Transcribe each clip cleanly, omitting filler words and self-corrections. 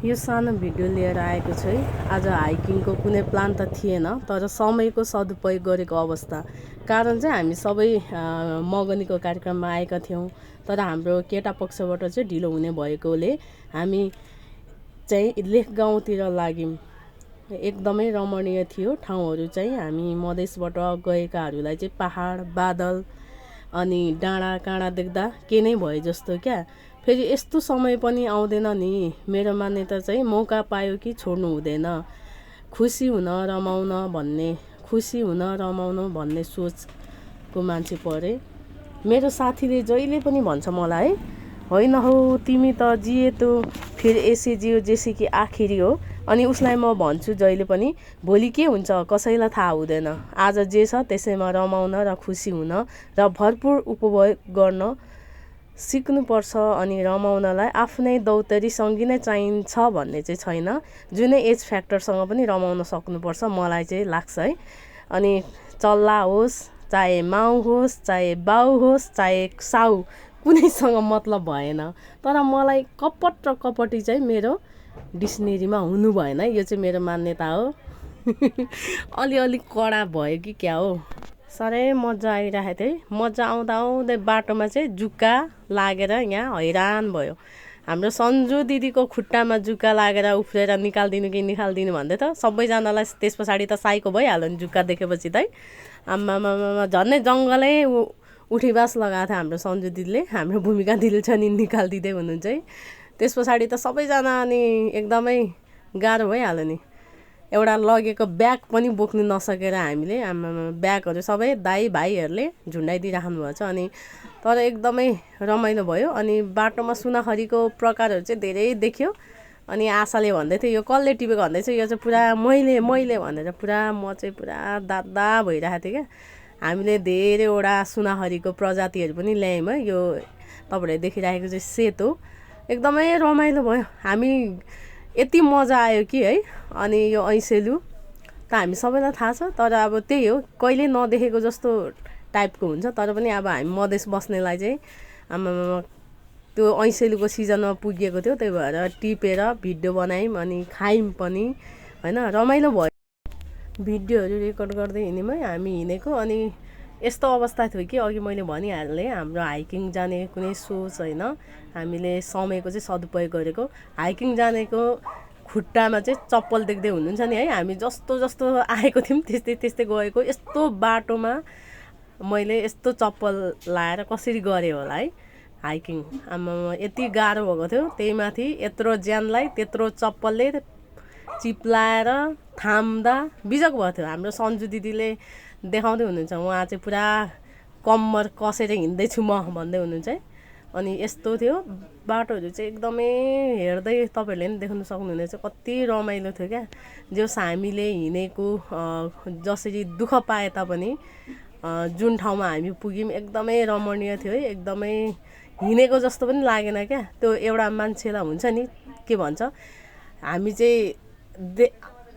यो सानो भिडियो लिएर आएको छु है। आज हाइकिङको कुनै प्लान त थिएन, तर समयको सदुपयोग गरेको अवस्था। कारण चाहिँ हामी सबै मगनीको कार्यक्रममा आएका थियौँ, तर हाम्रो केटा पक्षबाट चाहिँ ढिलो हुने भएकोले हामी चाहिँ लेक गाउँतिर लाग्यौँ। एकदमै रमणीय थियो ठाउँहरू चाहिँ। हामी मधेसबाट गएकाहरूलाई चाहिँ पहाड, बादल अनि डाँडा काँडा देख्दा के नै भए जस्तो क्या। फेरि यस्तो समय पनि आउँदैन नि। मेरो मान्यता चाहिँ मौका पायो कि छोड्नु हुँदैन। खुसी हुन रमाउन भन्ने सोचको मान्छे परे। मेरो साथीले जहिले पनि भन्छ मलाई, होइन हौ तिमी त जिए त फेरि यसै जियो जेसी कि आखिरी हो। अनि उसलाई म भन्छु जहिले पनि, भोलि के हुन्छ कसैलाई थाहा हुँदैन। आज जे छ त्यसैमा रमाउन र खुसी हुन र भरपुर उपभोग गर्न सिक्नुपर्छ। अनि रमाउनलाई आफ्नै दौतरी सङ्गी नै चाहिन्छ भन्ने चाहिँ छैन। जुनै एज फ्याक्टरसँग पनि रमाउन सक्नुपर्छ मलाई चाहिँ लाग्छ है। अनि चल्ला होस्, चाहे माउ होस्, चाहे बाउ होस्, चाहे साउ, कुनैसँग मतलब भएन। तर मलाई कपट र कपटी चाहिँ मेरो डिक्सनेरीमा हुनु भएन है। यो चाहिँ मेरो मान्यता हो। अलिअलि कडा भयो कि क्या हो। साह्रै मजा आइरहेको थियो है। मजा आउँदा आउँदै बाटोमा चाहिँ जुका लागेर यहाँ हैरान भयो। हाम्रो सन्जु दिदीको खुट्टामा जुका लागेर उफ्रेर निकालिदिनु कि निकालिदिनु भन्दै त सबैजनालाई त्यस पछाडि त साइको भइहाल्यो नि जुका देखेपछि त है। आम्मामा झन्नै जङ्गलै उठीबास लगाएको थियो हाम्रो सन्जु दिदीले। हाम्रो भूमिका दिदीले छ नि निकालिदिँदै हुनुहुन्छ है। त्यस पछाडि त सबैजना अनि एकदमै गाह्रो भइहाल्यो नि। एउटा लगेको ब्याग पनि बोक्नु नसकेर हामीले आम्मामा ब्यागहरू सबै दाइ भाइहरूले झुन्डाइदिइराख्नु भएको छ। अनि तर एकदमै रमाइलो भयो। अनि बाटोमा सुनाखरीको प्रकारहरू चाहिँ धेरै देख्यो। अनि आशाले भन्दै थियो यो कसले टिपेको भन्दै चाहिँ यो चाहिँ पुरा मैले भनेर पुरा म चाहिँ पुरा दादा भइरहेको थिएँ क्या। हामीले धेरैवटा सुनाखरीको प्रजातिहरू पनि ल्यायौँ है। यो तपाईँहरूले देखिरहेको चाहिँ सेतो एकदमै रमाइलो भयो। हामी यति मजा आयो कि है। अनि यो ऐसेलु त हामी सबैलाई थाहा छ, तर अब त्यही हो कहिले नदेखेको जस्तो टाइपको हुन्छ। तर पनि अब हामी मधेस बस्नेलाई चाहिँ आमामा त्यो ऐसेलुको सिजनमा पुगेको थियो, त्यही भएर टिपेर भिडियो बनायौँ अनि खायौँ पनि होइन। रमाइलो भयो। भिडियोहरू रेकर्ड गर्दै हिँड्यौँ है हामी हिँडेको। अनि यस्तो अवस्था थियो कि अघि मैले भनिहालेँ हाम्रो हाइकिङ जाने कुनै सोच होइन। हामीले समयको चाहिँ सदुपयोग गरेको। हाइकिङ जानेको खुट्टामा चाहिँ चप्पल देख्दै हुनुहुन्छ नि है। हामी जस्तो आएको थियौँ त्यस्तै गएको। यस्तो बाटोमा मैले यस्तो चप्पल लाएर कसरी गरेँ होला है हाइकिङ। आमामा यति गाह्रो भएको थियो। त्यही माथि यत्रो ज्यानलाई त्यत्रो चप्पलले चिप्लाएर थाम्दा बिजक भएको थियो। हाम्रो सन्जु दिदीले देखाउँदै हुनुहुन्छ, उहाँ चाहिँ पुरा कम्मर कसेर हिँड्दैछु म भन्दै हुनुहुन्छ है। अनि यस्तो थियो बाटोहरू चाहिँ एकदमै हेर्दै तपाईँहरूले पनि देख्न सक्नुहुनेछ कति रमाइलो थियो क्या। जस हामीले हिँडेको जसरी दुःख पाए तापनि जुन ठाउँमा हामी पुग्यौँ एकदमै रमणीय थियो है। एकदमै हिँडेको जस्तो पनि लागेन क्या। त्यो एउटा मान्छेलाई हुन्छ नि के भन्छ, हामी चाहिँ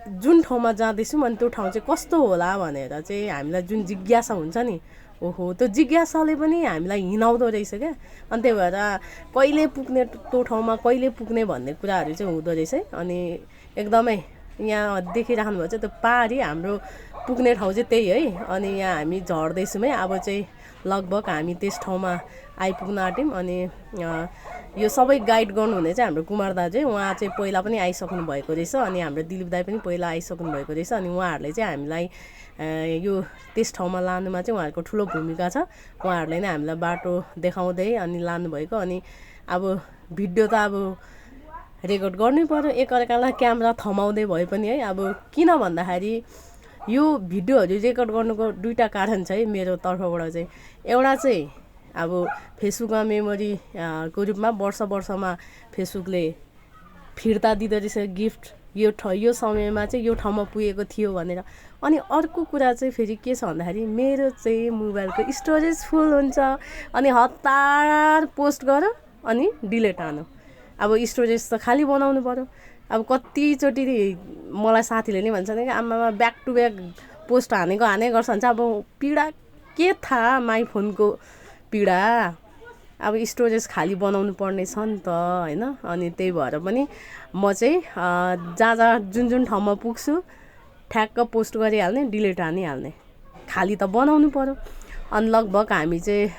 जुन ठाउँमा जाँदैछौँ अनि त्यो ठाउँ चाहिँ कस्तो होला भनेर चाहिँ हामीलाई जुन जिज्ञासा हुन्छ नि, ओहो त्यो जिज्ञासाले पनि हामीलाई हिँडाउँदो रहेछ क्या। अनि त्यही भएर कहिले पुग्ने त्यो ठाउँमा कहिले पुग्ने भन्ने कुराहरू चाहिँ हुँदो रहेछ है। अनि एकदमै यहाँ देखिराख्नु भएको छ त्यो पहाडी हाम्रो पुग्ने ठाउँ चाहिँ त्यही है। अनि यहाँ हामी झर्दैछौँ है। अब चाहिँ लगभग हामी त्यस ठाउँमा आइपुग्न आँट्यौँ। अनि यो सबै गाइड गर्नुहुने चाहिँ हाम्रो कुमार दाजु, उहाँ चाहिँ पहिला पनि आइसक्नु भएको रहेछ। अनि हाम्रो दिलीप दाई पनि पहिला आइसक्नु भएको रहेछ। अनि उहाँहरूले चाहिँ हामीलाई यो त्यस ठाउँमा लानुमा चाहिँ उहाँहरूको ठुलो भूमिका छ। उहाँहरूले नै हामीलाई बाटो देखाउँदै अनि लानुभएको। अनि अब भिडियो त अब रेकर्ड गर्नै पर्यो, एकअर्कालाई क्यामेरा थमाउँदै भए पनि है। अब किन भन्दाखेरि यो भिडियोहरू रेकर्ड गर्नुको दुईवटा कारण छ है मेरो तर्फबाट चाहिँ। एउटा चाहिँ अब फेसबुकमा मेमोरी को रूपमा वर्षमा फेसबुकले फिर्ता दिँदो रहेछ गिफ्ट, यो समयमा चाहिँ यो ठाउँमा पुगेको थियो भनेर। अनि अर्को कुरा चाहिँ फेरि के छ भन्दाखेरि मेरो चाहिँ मोबाइलको स्टोरेज फुल हुन्छ। अनि हतार पोस्ट गर अनि डिलिट हानु। अब स्टोरेज त खाली बनाउनु पर्यो। अब कतिचोटि मलाई साथीले नै भन्छ कि आमामा ब्याक टु ब्याक पोस्ट हाने गर्छ भन्छ। अब पीडा के थाहा माई फोनको पीडा। अब स्टोरेज खाली बनाउनु पर्ने छ नि त हैन। अनि त्यही भएर पनि म चाहिँ जहाँ जुन ठाउँमा पुग्छु ठ्याक्क पोस्ट गरिहाल्ने, डिलिट हानिहाल्ने, खाली त बनाउनु पर्यो। अनि लगभग हामी चाहिँ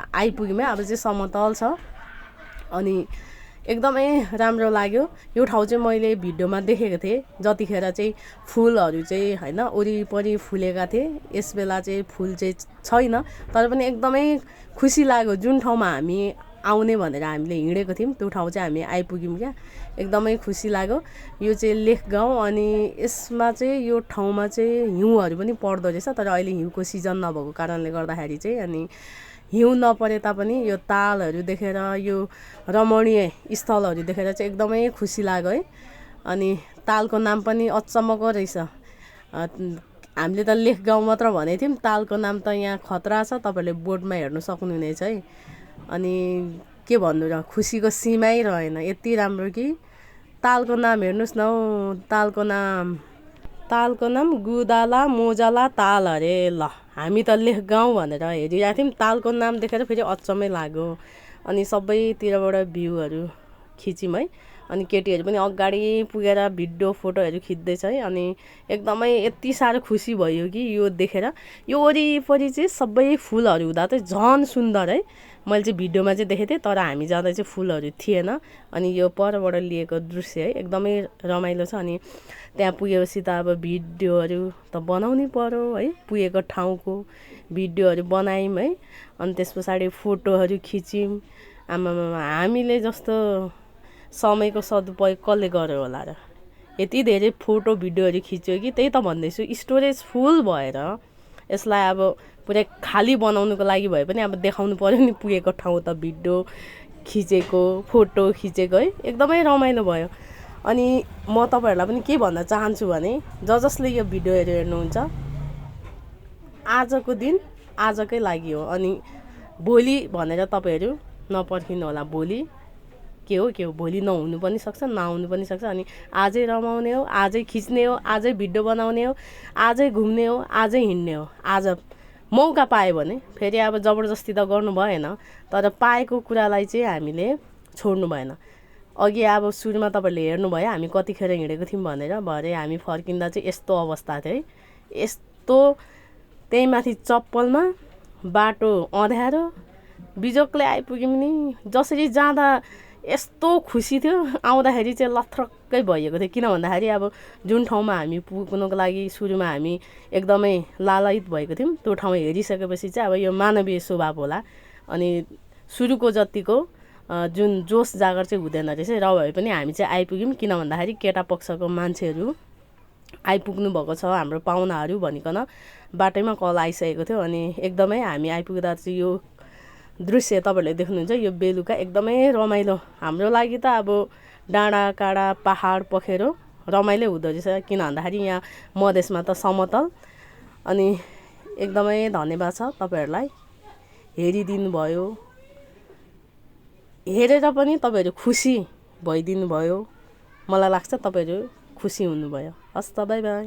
आइपुग्यौँ। अब चाहिँ समतल छ अनि एकदमै राम्रो लाग्यो। यो ठाउँ चाहिँ मैले भिडियोमा देखेको थिएँ जतिखेर चाहिँ फुलहरू चाहिँ हैन वरिपरि फुलेका थिए। यस बेला चाहिँ फुल चाहिँ छैन, तर पनि एकदमै खुसी लाग्यो। जुन ठाउँमा हामी आउने भनेर हामीले हिँडेको थियौँ त्यो ठाउँ चाहिँ हामी आइपुग्यौँ क्या। एकदमै खुसी लाग्यो। यो चाहिँ लेक गाउँ अनि यसमा चाहिँ यो ठाउँमा चाहिँ हिउँहरू पनि पर्दो रहेछ, तर अहिले हिउँको सिजन नभएको कारणले गर्दाखेरि चाहिँ अनि हिउँ नपरे तापनि यो तालहरू देखेर यो रमणीय स्थलहरू देखेर चाहिँ एकदमै खुसी लाग्यो है। अनि तालको नाम पनि अचम्मको रहेछ। हामीले त लेक गाउँ मात्र भनेको थियौँ, तालको नाम त यहाँ खतरा छ, तपाईँहरूले बोर्डमा हेर्नु सक्नुहुनेछ है। अनि के भन्नु र, खुसीको सीमै रहेन, यति राम्रो कि। तालको नाम हेर्नुहोस् न हौ, तालको नाम गुदाला मोजाला ताल अरे। ल हामी त लेख गाउँ भनेर हेरिरहेको थियौँ, तालको नाम देखेर फेरि अचम्मै लाग्यो। अनि सबैतिरबाट भ्यूहरू खिच्यौँ है। अनि केटीहरू पनि अगाडि पुगेर भिडियो फोटोहरू खिच्दैछ है। अनि एकदमै यति साह्रो खुसी भयो कि यो देखेर। यो वरिपरि चाहिँ सबै फुलहरू हुँदा चाहिँ झन् सुन्दर है। मैले चाहिँ भिडियोमा चाहिँ देखेको थिएँ, तर हामी जाँदा चाहिँ फुलहरू थिएन। अनि यो परबाट लिएको दृश्य है, एकदमै रमाइलो छ। अनि त्यहाँ पुगेपछि त अब भिडियोहरू त बनाउनै पर्यो है। पुगेको ठाउँको भिडियोहरू बनायौँ है। अनि त्यस पछाडि फोटोहरू खिच्यौँ। आमामा हामीले जस्तो समयको सदुपयोग कसले गर्यो होला र। यति धेरै फोटो भिडियोहरू खिच्यो कि त्यही त भन्दैछु, स्टोरेज फुल भएर यसलाई अब पुरै खाली बनाउनुको लागि भए पनि अब देखाउनु पर्यो नि पुगेको ठाउँ त, भिडियो खिचेको फोटो खिचेको है। एकदमै रमाइलो भयो। अनि म तपाईँहरूलाई पनि के भन्न चाहन्छु भने जसले यो भिडियोहरू हेर्नुहुन्छ आजको दिन आजकै लागि हो। अनि भोलि भनेर तपाईँहरू नपर्खिनु होला। भोलि के हो भोलि नहुनु पनि सक्छ, नआउनु पनि सक्छ। अनि आजै रमाउने हो, आजै खिच्ने हो, आजै भिडियो बनाउने हो, आजै घुम्ने हो, आजै हिँड्ने हो। आज मौका पायो भने फेरि अब जबरजस्ती त गर्नु भएन, तर पाएको कुरालाई चाहिँ हामीले छोड्नु भएन। अघि अब सुरुमा तपाईँहरूले हेर्नुभयो हामी कतिखेर हिँडेको थियौँ भनेर। भरे हामी फर्किँदा चाहिँ यस्तो अवस्था थियो है। यस्तो त्यही माथि चप्पलमा बाटो अँध्यारो बिजोकले आइपुग्यौँ नि। जसरी जाँदा यस्तो खुसी थियो, आउँदाखेरि चाहिँ लथ्रक्कै भइएको थियो। किन भन्दाखेरि अब जुन ठाउँमा हामी पुग्नुको लागि सुरुमा हामी एकदमै लालायित भएको थियौँ, त्यो ठाउँ हेरिसकेपछि चाहिँ अब यो मानवीय स्वभाव होला। अनि सुरुको जतिको जुन जोस जागर चाहिँ हुँदैन रहेछ। र भए पनि हामी चाहिँ आइपुग्यौँ, किन भन्दाखेरि केटा पक्षको मान्छेहरू आइपुग्नु भएको छ, हाम्रो पाहुनाहरू भनिकन बाटैमा कल आइसकेको थियो। अनि एकदमै हामी आइपुग्दा चाहिँ यो दृश्य तपाईँहरूले देख्नुहुन्छ, यो बेलुका एकदमै रमाइलो हाम्रो लागि त। अब डाँडा काँडा पहाड पखेरो रमाइलो हुँदो रहेछ, किन भन्दाखेरि यहाँ मधेसमा त समतल। अनि एकदमै धन्यवाद छ तपाईँहरूलाई, हेरिदिनु भयो, हेरेर पनि तपाईँहरू खुसी भइदिनु भयो। मलाई लाग्छ तपाईँहरू खुसी हुनुभयो। हस् त, बाई बाई।